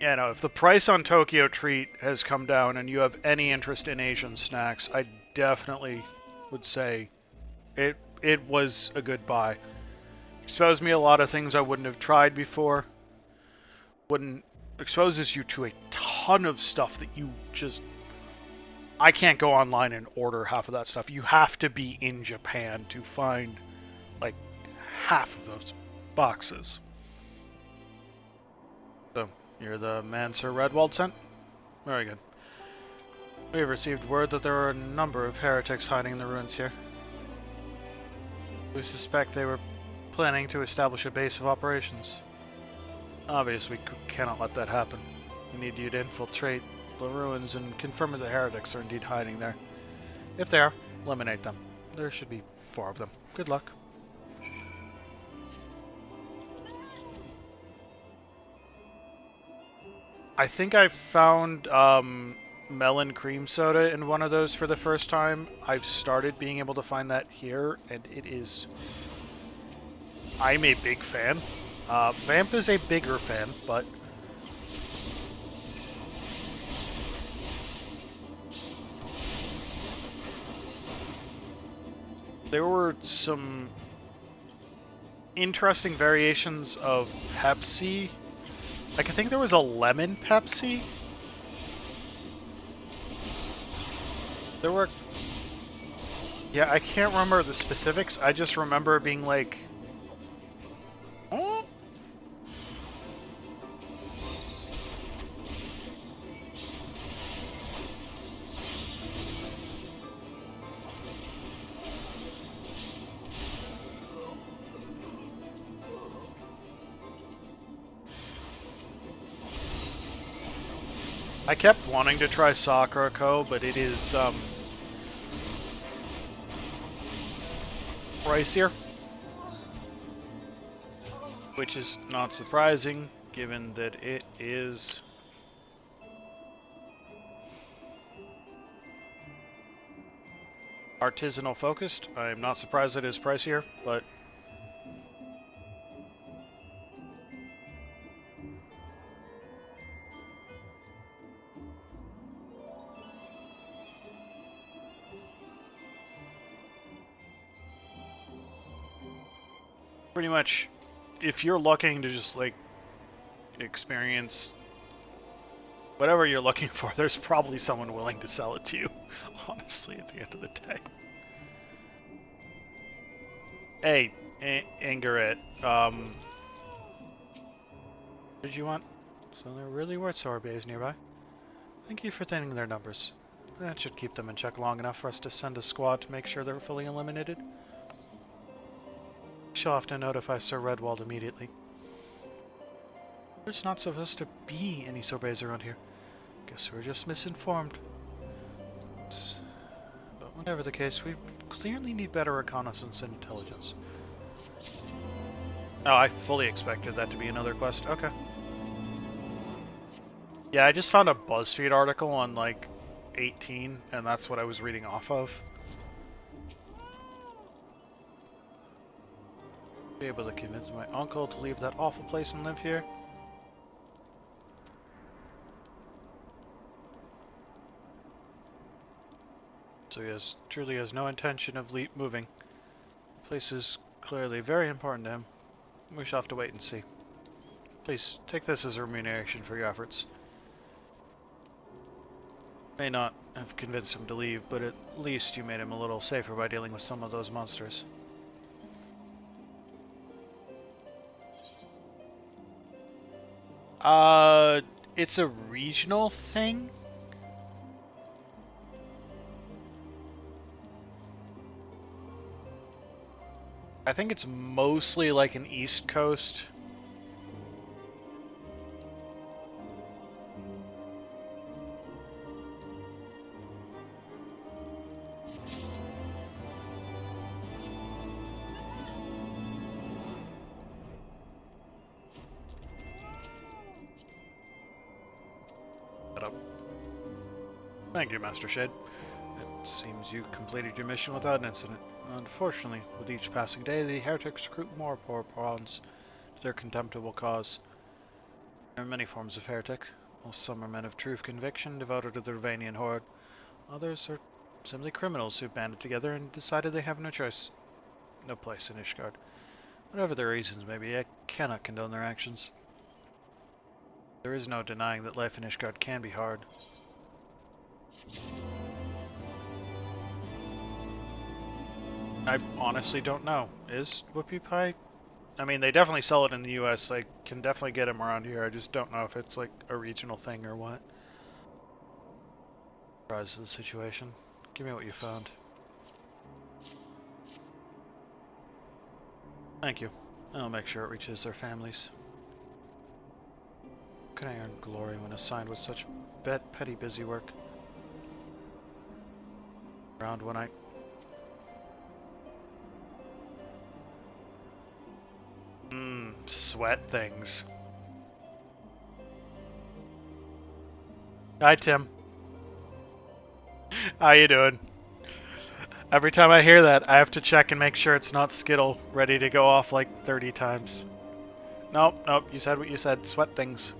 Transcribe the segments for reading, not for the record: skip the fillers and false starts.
Yeah, no, if the price on Tokyo Treat has come down and you have any interest in Asian snacks, I definitely would say it was a good buy. Exposed me a lot of things I wouldn't have tried before. Wouldn't exposes you to a ton of stuff that you just I can't go online and order half of that stuff. You have to be in Japan to find like half of those boxes. So, you're the man Sir Redwald sent? Very good. We have received word that there are a number of heretics hiding in the ruins here. We suspect they were planning to establish a base of operations. Obviously, we cannot let that happen. We need you to infiltrate the ruins and confirm that the heretics are indeed hiding there. If they are, eliminate them. There should be 4 of them. Good luck. I think I found melon cream soda in one of those for the first time. I've started being able to find that here, and it is... I'm a big fan. Vamp is a bigger fan, but... there were some interesting variations of Pepsi. Like, I think there was a lemon Pepsi. There were... yeah, I can't remember the specifics. I just remember being like... oh? I kept wanting to try Sakura Co, but it is, pricier. Which is not surprising, given that it is... artisanal focused. I'm not surprised it is pricier, but... pretty much, if you're looking to just, like, experience whatever you're looking for, there's probably someone willing to sell it to you, honestly, at the end of the day. Hey, Angerit, what did you want? So there really were sorbets nearby. Thank you for thinning their numbers. That should keep them in check long enough for us to send a squad to make sure they're fully eliminated. She'll have to notify Sir Redwald immediately. There's not supposed to be any sorbets around here. Guess we're just misinformed. But whatever the case, we clearly need better reconnaissance and intelligence. Oh, I fully expected that to be another quest. Okay. Yeah, I just found a BuzzFeed article on, like, 18, and that's what I was reading off of. Be able to convince my uncle to leave that awful place and live here. So he truly has no intention of moving. The place is clearly very important to him. We shall have to wait and see. Please, take this as a remuneration for your efforts. May not have convinced him to leave, but at least you made him a little safer by dealing with some of those monsters. It's a regional thing? I think it's mostly like an East Coast. Thank you, Master Shade. It seems you completed your mission without an incident. Unfortunately, with each passing day, the heretics recruit more poor pawns to their contemptible cause. There are many forms of heretic. While some are men of true conviction, devoted to the Ravanian horde. Others are simply criminals who banded together and decided they have no choice. No place in Ishgard. Whatever their reasons may be, I cannot condone their actions. There is no denying that life in Ishgard can be hard. I honestly don't know. Is whoopie pie? I mean, they definitely sell it in the US. I can definitely get them around here. I just don't know if it's like a regional thing or what. Surprise the situation. Give me what you found. Thank you. I'll make sure it reaches their families. How can I earn glory when assigned with such petty busy work? Around when I... sweat things. Hi, Tim. How you doing? Every time I hear that, I have to check and make sure it's not Skittle ready to go off like 30 times. Nope, nope, you said what you said. Sweat things.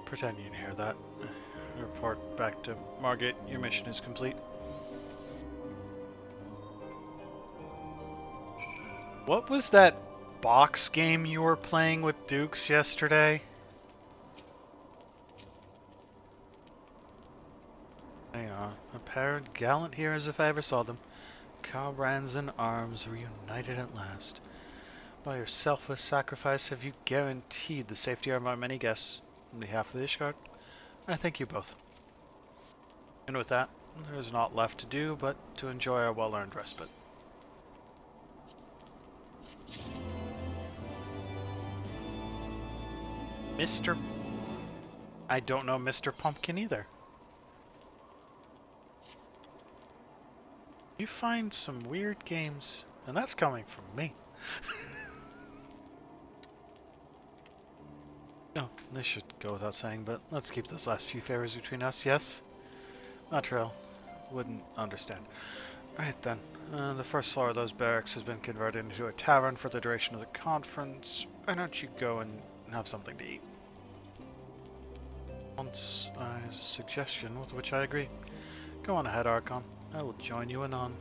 Pretend you didn't hear that. Report back to Margit. Your mission is complete. What was that box game you were playing with Dukes yesterday? Hang on. A pair of gallant heroes if I ever saw them. Comrades in arms reunited at last. By your selfless sacrifice have you guaranteed the safety of our many guests. On behalf of Ishgard, I thank you both. And with that, there is naught left to do but to enjoy our well-earned respite. Mr. I don't know Mr. Pumpkin either. You find some weird games, and that's coming from me. No, this should go without saying, but let's keep those last few favors between us, yes? Latrell wouldn't understand. Right then, the first floor of those barracks has been converted into a tavern for the duration of the conference. Why don't you go and have something to eat? Once a suggestion with which I agree. Go on ahead, Archon. I will join you anon.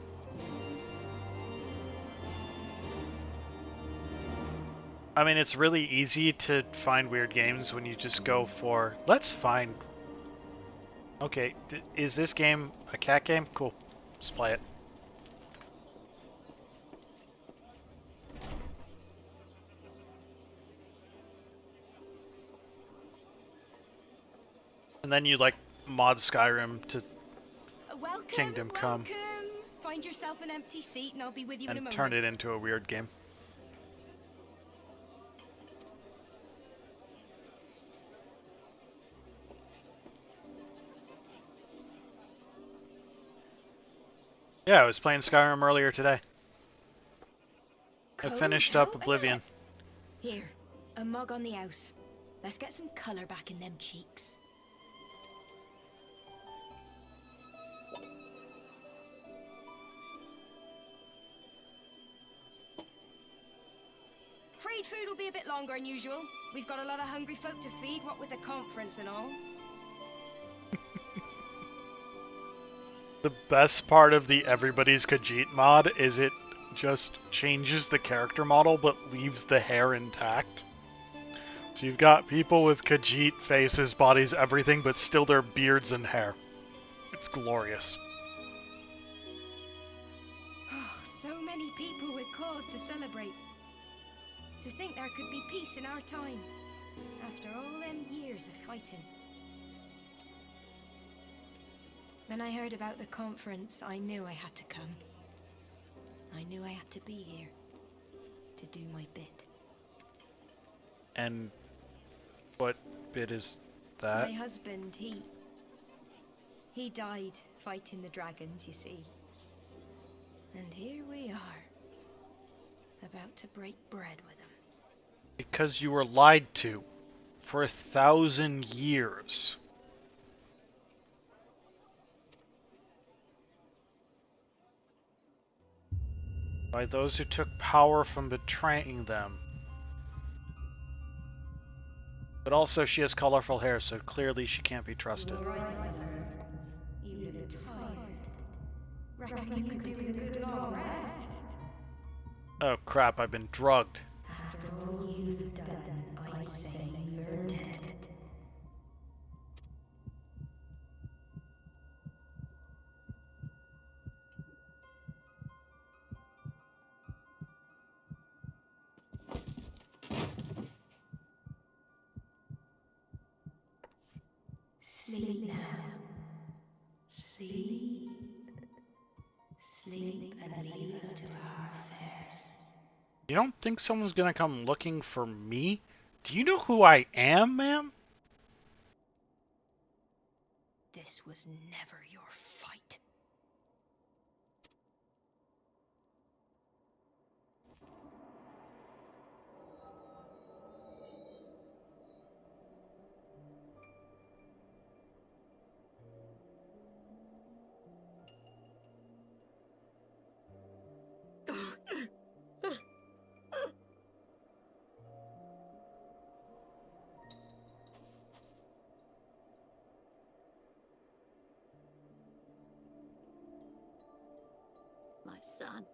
I mean, it's really easy to find weird games when you just go for, let's find... Okay, is this game a cat game? Cool. Let's play it. And then you, like, mod Skyrim to Kingdom Come. Find yourself an empty seat and I'll be with you in a moment. And turn it into a weird game. Yeah, I was playing Skyrim earlier today. I finished up Oblivion. Here, a mug on the house. Let's get some colour back in them cheeks. Afraid food will be a bit longer than usual. We've got a lot of hungry folk to feed, what with the conference and all. The best part of the Everybody's Khajiit mod is it just changes the character model but leaves the hair intact. So you've got people with Khajiit faces, bodies, everything, but still their beards and hair. It's glorious. Oh, so many people with cause to celebrate. To think there could be peace in our time, after all them years of fighting. When I heard about the conference, I knew I had to come. I knew I had to be here, to do my bit. And what bit is that? My husband, he died fighting the dragons, you see. And here we are, about to break bread with him. Because you were lied to for 1,000 years. By those who took power from betraying them. But also she has colorful hair, so clearly she can't be trusted. You look tired. Reckon you could do with a good long rest. Oh crap, I've been drugged. After all you've done, I'd say you're dead. Sleep now. Sleep. Sleep and leave us to our affairs. You don't think someone's gonna come looking for me? Do you know who I am, ma'am? This was never your fight. My son.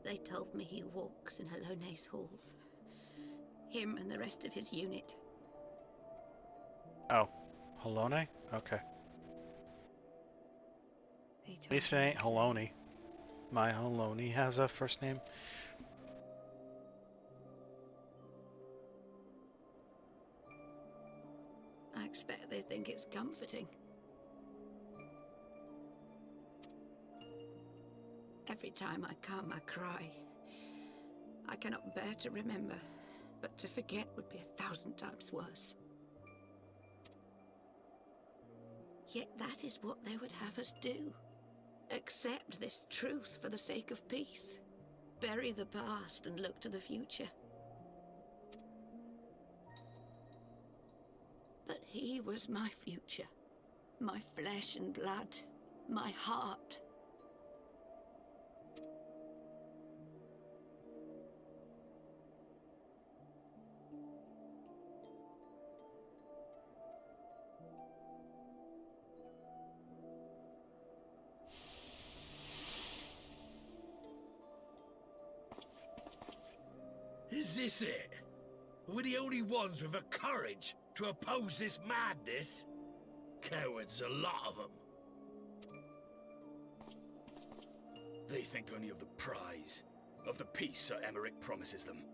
They told me he walks in Halone's halls. Him and the rest of his unit. Oh. Halone? Okay. At least it ain't Halone. My Halone has a first name. I expect they think it's comforting. Every time I come, I cry. I cannot bear to remember, but to forget would be 1,000 times worse. Yet that is what they would have us do. Accept this truth for the sake of peace. Bury the past and look to the future. But he was my future. My flesh and blood. My heart. Is this it? We're the only ones with the courage to oppose this madness? Cowards, a lot of them. They think only of the prize, of the peace Sir Emmerich promises them.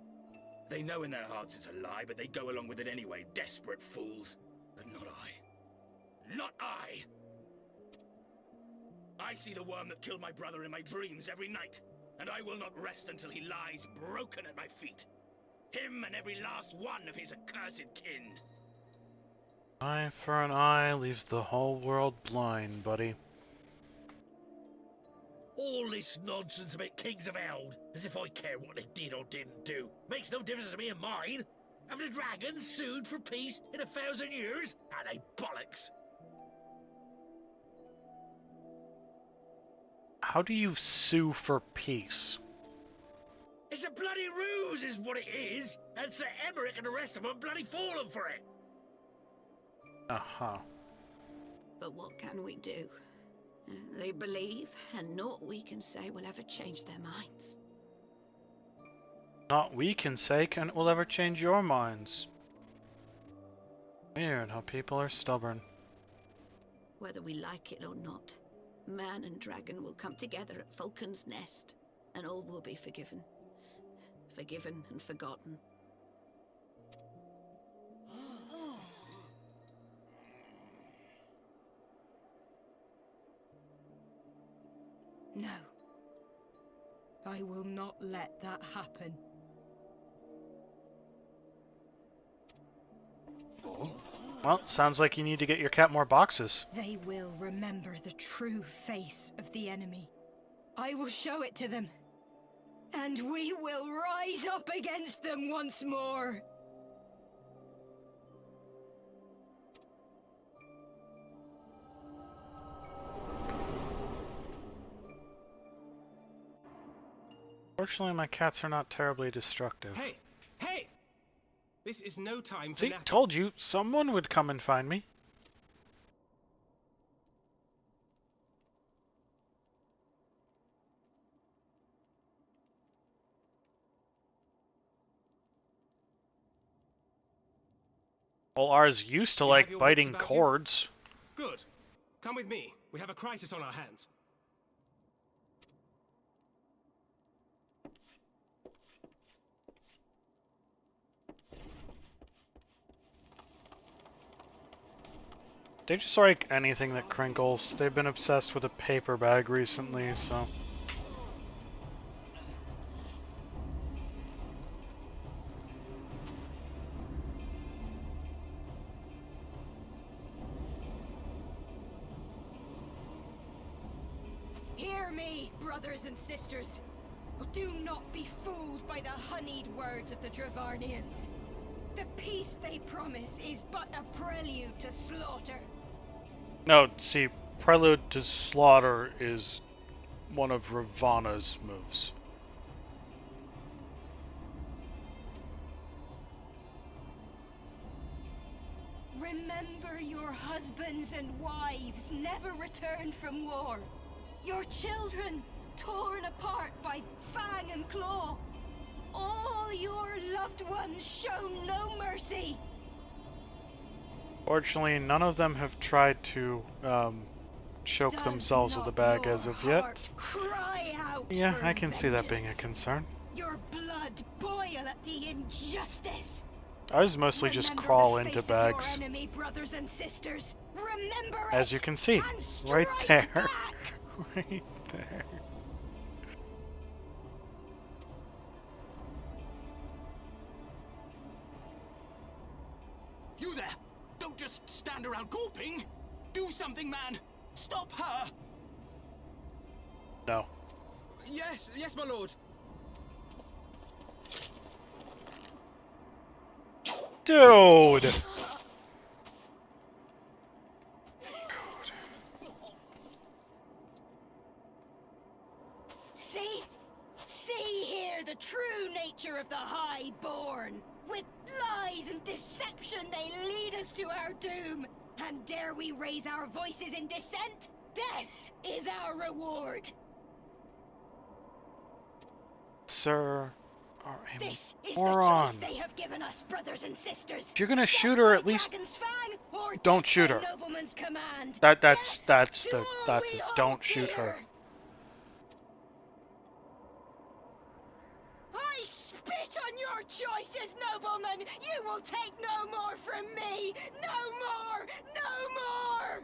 They know in their hearts it's a lie, but they go along with it anyway, desperate fools. But not I. Not I! I see the worm that killed my brother in my dreams every night, and I will not rest until he lies broken at my feet. Him and every last one of his accursed kin. Eye for an eye leaves the whole world blind, buddy. All this nonsense about Kings of Eld, as if I care what they did or didn't do. Makes no difference to me and mine. Have the dragons sued for peace in 1,000 years? Are they bollocks? How do you sue for peace? It's a bloody ruse is what it is, and Sir Emmerich and the rest of them bloody fallen for it. Uh-huh. But what can we do? They believe, and naught we can say will ever change their minds. Not we can say will ever change your minds. Weird how people are stubborn. Whether we like it or not, man and dragon will come together at Vulcan's Nest, and all will be forgiven. Forgiven and forgotten. No. I will not let that happen. Well, sounds like you need to get your cat more boxes. They will remember the true face of the enemy. I will show it to them. And we will rise up against them once more. Fortunately, my cats are not terribly destructive. Hey! Hey! This is no time for See, napping. told you, someone would come and find me. Well, ours used to You have like your wits biting about you? cords. Good. Come with me. We have a crisis on our hands. They just like anything that crinkles. They've been obsessed with a paper bag recently, so... Hear me, brothers and sisters. Do not be fooled by the honeyed words of the Dravarnians. The peace they promise is but a prelude to slaughter. No, see, Prelude to Slaughter is one of Ravana's moves. Remember your husbands and wives never returned from war. Your children torn apart by fang and claw. All your loved ones shown no mercy. Fortunately, none of them have tried to, choke Does themselves with a not bag your as of heart yet. cry out Yeah, for I can see that being a vengeance? concern. Your blood boil at the injustice. Ours mostly just Remember crawl the into face of bags. your enemy, brothers and sisters. Remember As it, you can see, and right strike there. back. Right there. You there! Don't just stand around gawping! Do something, man! Stop her! No. Yes, yes, my lord. Dude! See? See here the true nature of the Highborn. With lies and deception they lead us to our doom. And dare we raise our voices in dissent? Death is our reward. Sir, are a This is moron. the choice they have given us, brothers and sisters. If you're gonna Death shoot her, by at least Dragon's Fang, or don't death shoot by her. Nobleman's command. That's Death to all that's we it. hold Don't shoot her. dear. I spit on your choices, noblemen! You will take no more from me! No more! No more!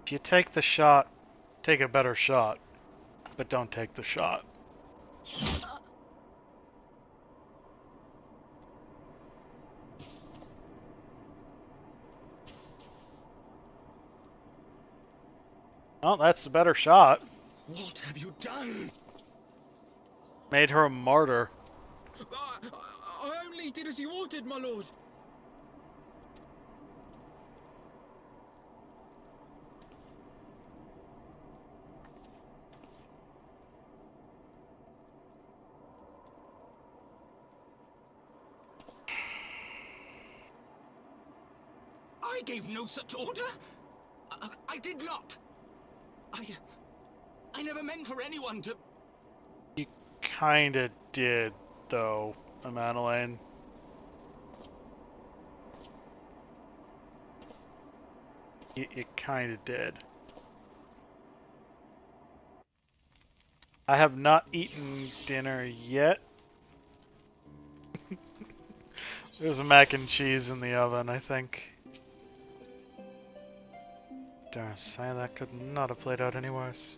If you take the shot, take a better shot. But don't take the shot. Well, that's the better shot. What have you done? Made her a martyr. I only did as you ordered, my lord. I gave no such order. I did not. I never meant for anyone to... You kinda did, though, Madeline. You kinda did. I have not eaten dinner yet. There's a mac and cheese in the oven, I think. Dare I say that could not have played out any worse.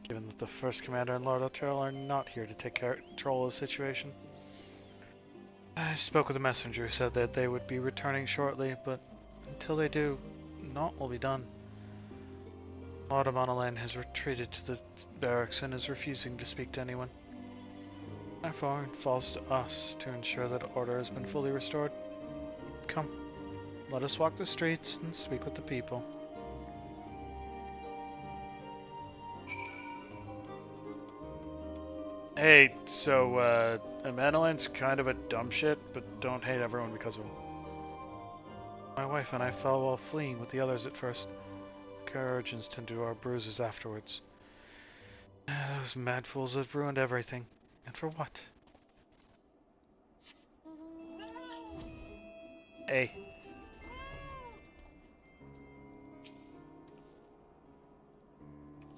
Given that the First Commander and Lord Otero are not here to take control of the situation. I spoke with the messenger who said that they would be returning shortly, but until they do, naught will be done. Lord Amonalane has retreated to the barracks and is refusing to speak to anyone. Therefore, it falls to us to ensure that order has been fully restored. Come, let us walk the streets and speak with the people. Hey, so, Amandaline's kind of a dumb shit, but don't hate everyone because of him. My wife and I fell while fleeing with the others at first. Origins tend to our bruises afterwards. Those mad fools have ruined everything. And for what? Hey.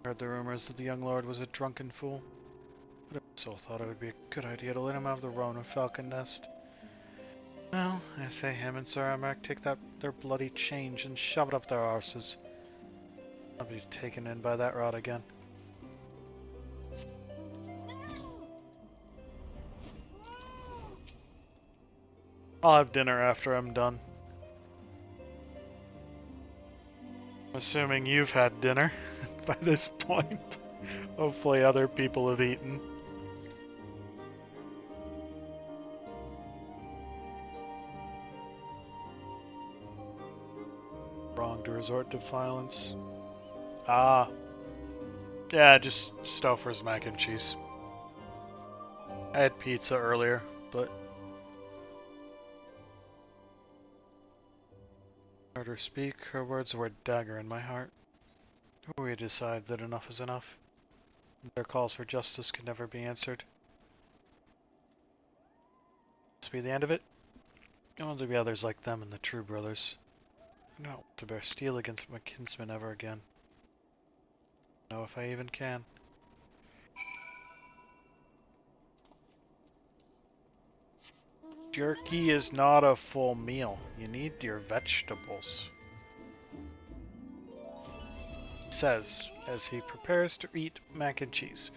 Heard the rumors that the young lord was a drunken fool. But I also thought it would be a good idea to let him have the Roan of Falcon Nest. Well, I say him and Sir Emmerich take their bloody change and shove it up their arses. I'll be taken in by that rod again. I'll have dinner after I'm done. Assuming you've had dinner by this point. Hopefully other people have eaten. Wrong to resort to violence. Ah. Yeah, just Stouffer's mac and cheese. I had pizza earlier, but... heard her speak, her words were a dagger in my heart. We decide that enough is enough. Their calls for justice could never be answered. This be the end of it? I want to be others like them and the true brothers. I don't want to bear steel against my kinsmen ever again. Know if I even can. Jerky is not a full meal. You need your vegetables. Says, as he prepares to eat mac and cheese.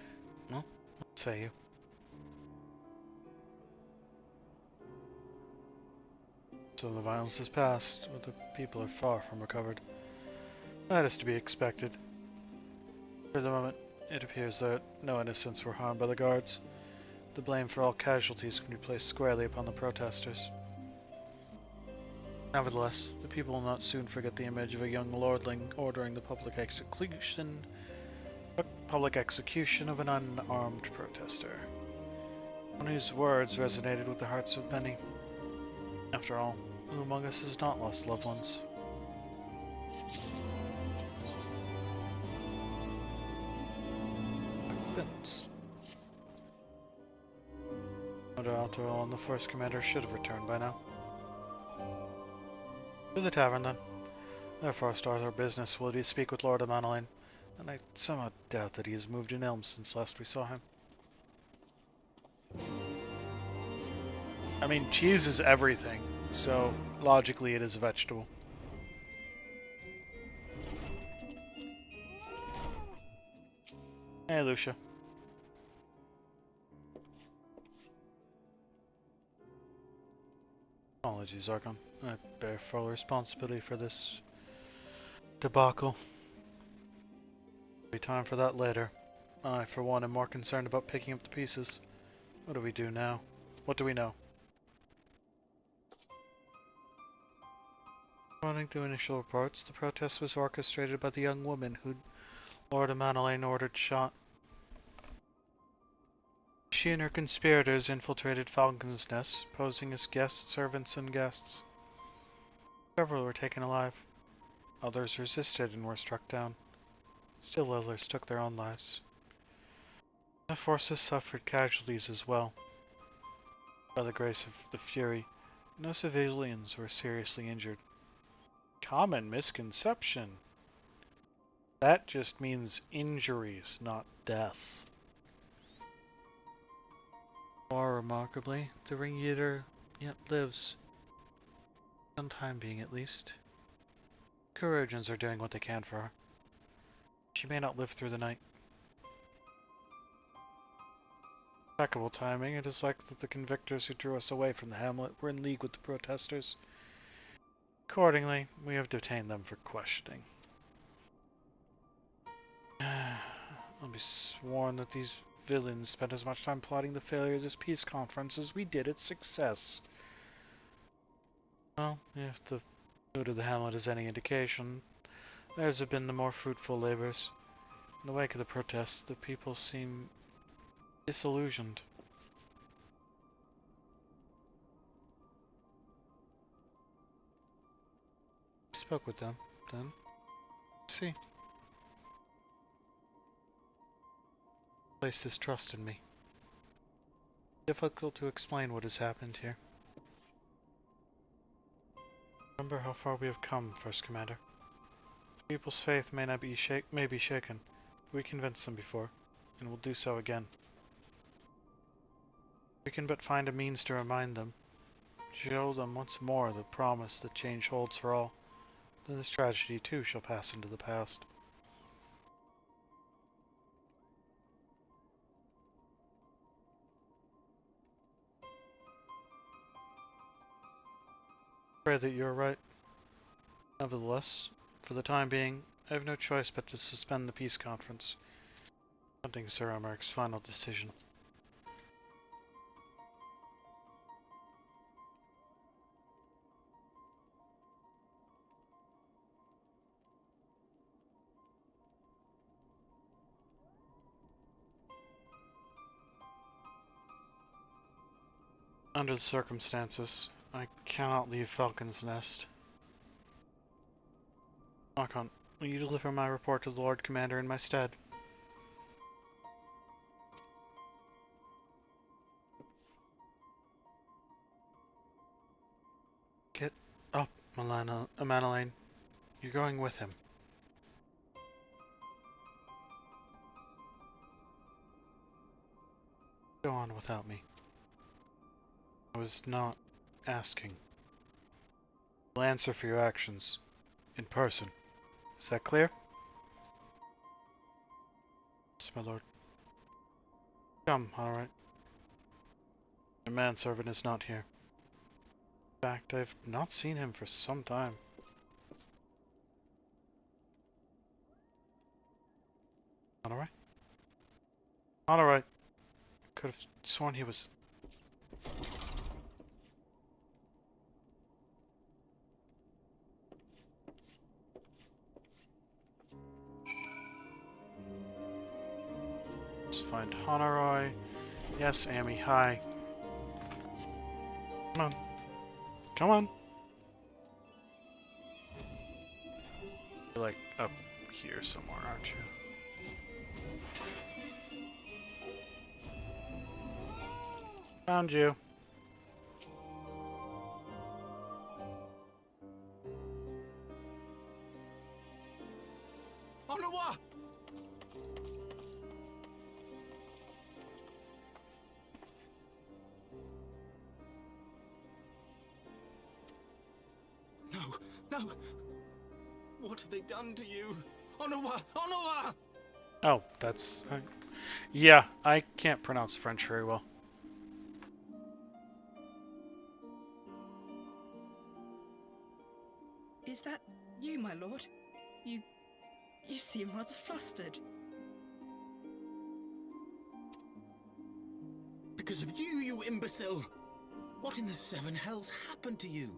Well, what say you? So the violence has passed, but the people are far from recovered. That is to be expected. For the moment, it appears that no innocents were harmed by the guards. The blame for all casualties can be placed squarely upon the protesters. Nevertheless, the people will not soon forget the image of a young lordling ordering the public execution of an unarmed protester. One whose words resonated with the hearts of many. After all, who among us has not lost loved ones? Vince. Moderato and the first commander should have returned by now. To the tavern, then. Therefore, start our business will be to speak with Lord Amandalane, and I somewhat doubt that he has moved in Elm since last we saw him. I mean, cheese is everything, so logically it is a vegetable. Hey, Lucia. Apologies, Archon. I bear full responsibility for this debacle. There'll be time for that later. I, for one, am more concerned about picking up the pieces. What do we do now? What do we know? According to initial reports, the protest was orchestrated by the young woman who Lord Amandalane ordered shot. She and her conspirators infiltrated Falcon's Nest, posing as servants and guests. Several were taken alive. Others resisted and were struck down. Still others took their own lives. The forces suffered casualties as well. By the grace of the Fury, no civilians were seriously injured. Common misconception. That just means injuries, not deaths. More remarkably, the ring-eater yet lives. Some time being at least. Corrosions are doing what they can for her. She may not live through the night. Impeccable timing. It is likely that the convictors who drew us away from the hamlet were in league with the protesters. Accordingly, we have detained them for questioning. I'll be sworn that these villains spent as much time plotting the failure of this peace conference as we did its success. Well, if the mood of the hamlet is any indication, theirs have been the more fruitful labors. In the wake of the protests, the people seem Disillusioned. Spoke with them, then. See. Placed his trust in me. Difficult to explain what has happened here. Remember how far we have come, First Commander. People's faith may be shaken. We convinced them before, and will do so again. We can but find a means to remind them, show them once more the promise that change holds for all. Then this tragedy too shall pass into the past. Pray that you are right. Nevertheless, for the time being, I have no choice but to suspend the peace conference, pending Sir Emeric's final decision. Under the circumstances, I cannot leave Falcon's Nest. Archon, will you deliver my report to the Lord Commander in my stead? Get up, Manalaine. You're going with him. Go on without me. I was not asking. You'll answer for your actions. In person. Is that clear? Yes, my lord. Come, alright. The manservant is not here. In fact, I've not seen him for some time. Alright? Alright. Could have sworn he was... Let's find Honoroi. Yes, Amy, hi. Come on. Come on. You're like up here somewhere, aren't you? Found you. Onawa! No! What have they done to you? Onawa! Onawa! Oh, that's... yeah, I can't pronounce French very well. Is that you, my lord? You seem rather flustered. Because of you, you imbecile! What in the seven hells happened to you?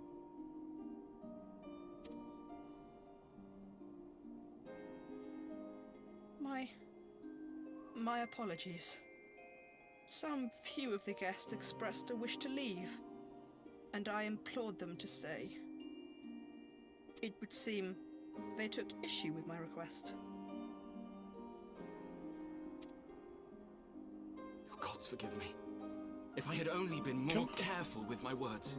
My apologies. Some few of the guests expressed a wish to leave, and I implored them to stay. It would seem they took issue with my request. Oh, gods forgive me. If I had only been more careful with my words.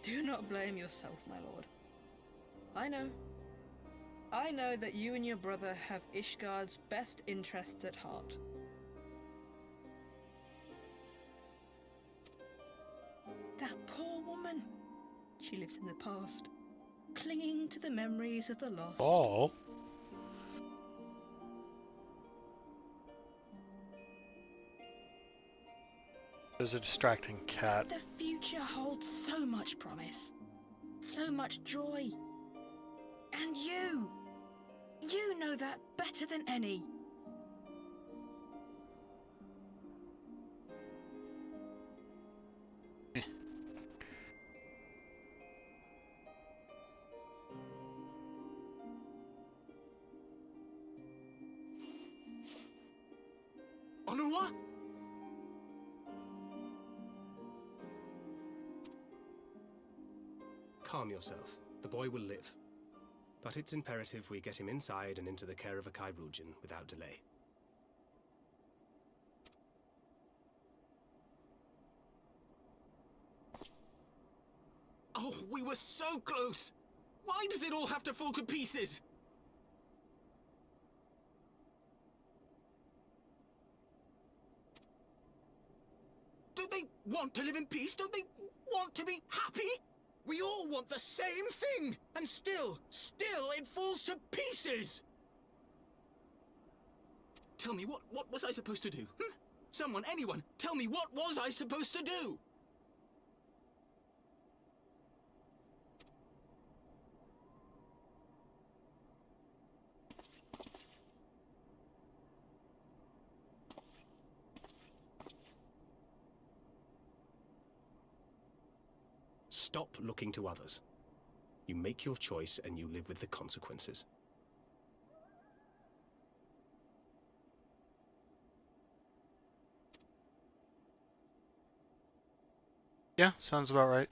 Do not blame yourself, my lord. I know that you and your brother have Ishgard's best interests at heart. That poor woman. She lives in the past, clinging to the memories of the lost. Oh. There's a distracting cat. The future holds so much promise, so much joy. And you know that better than any. Ottawa? Calm yourself. The boy will live. But it's imperative we get him inside and into the care of a Chirurgeon without delay. Oh, we were so close! Why does it all have to fall to pieces? Don't they want to live in peace? Don't they want to be happy? We all want the same thing! And still it falls to pieces! Tell me, what was I supposed to do? Someone, anyone, tell me, what was I supposed to do? Stop looking to others. You make your choice and you live with the consequences. Yeah, sounds about right.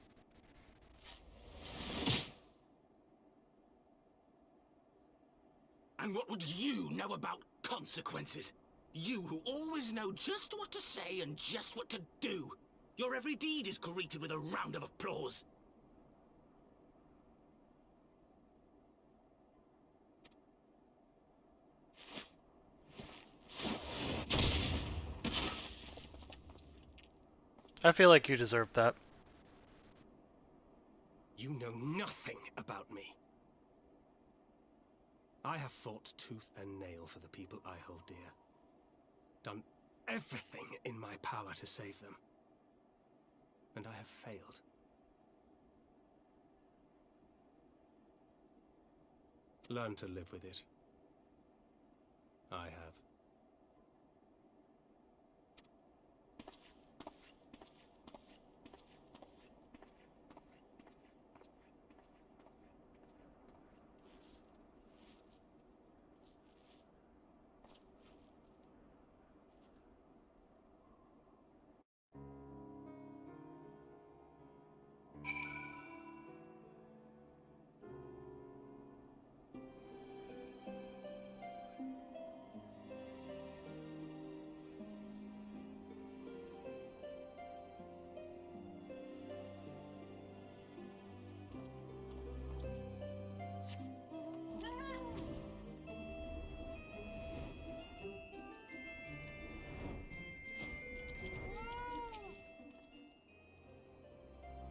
And what would you know about consequences? You who always know just what to say and just what to do. Your every deed is greeted with a round of applause. I feel like you deserve that. You know nothing about me. I have fought tooth and nail for the people I hold dear. Done everything in my power to save them. And I have failed. Learn to live with it. I have.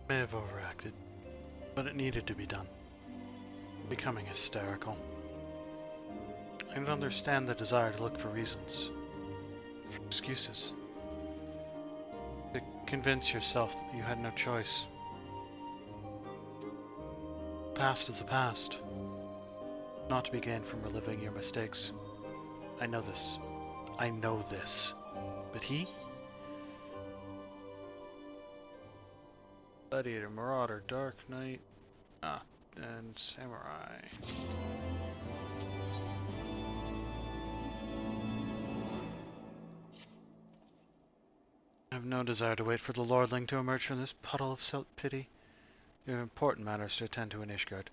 May have overacted, but it needed to be done. Becoming hysterical. I don't understand the desire to look for reasons, for excuses. To convince yourself that you had no choice. The past is the past. Not to be gained from reliving your mistakes. I know this. I know this. But he? Gladiator, Marauder, Dark Knight, and Samurai. I have no desire to wait for the Lordling to emerge from this puddle of self-pity. You have important matters to attend to in Ishgard.